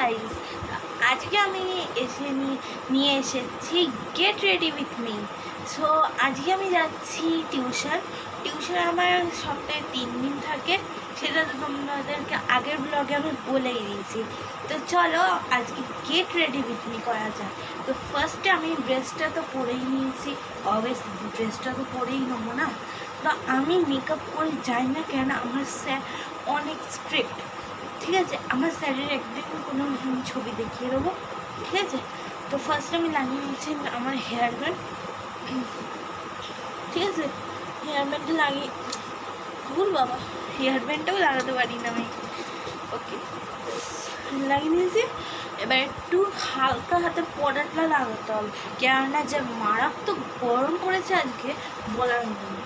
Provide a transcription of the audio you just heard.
Guys, আজকে আমি নিয়ে এসেছি get ready with me. So আজকে আমি যাচ্ছি টিউশন আমার সপ্তাহে 3 দিন থাকে, সেটা তো তোমাদেরকে আগের ব্লগে আমি বলেই দিয়েছি। তো চলো আজকে গেট রেডি উইথ মি করা যায়। তো ফার্স্টে আমি ড্রেসটা তো পরেই নিয়েছি, অবভিয়াসলি ড্রেসটা তো পরেই নেবো না। তো আমি মেকআপ করে যাই না কেন, আমার স্যার অনেক স্ট্রিক্ট, ঠিক আছে। আমার স্যারের একদিন কোনো ছবি দেখিয়ে দেবো, ঠিক আছে। তো ফার্স্ট আমি লাগিয়ে নিয়েছি আমার হেয়ার ব্যান্ড, ঠিক আছে। হেয়ার ব্যান্ডটা লাগিয়ে ভুল বাবা, হেয়ার ব্যান্ডটাও লাগাতে পারি না আমি। ওকে, লাগিয়ে নিয়েছি। এবার একটু হালকা হাতে পাউডারটা লাগাতে হবে, কেননা যে মারাত্মক গরম পড়েছে আজকে বলার জন্য।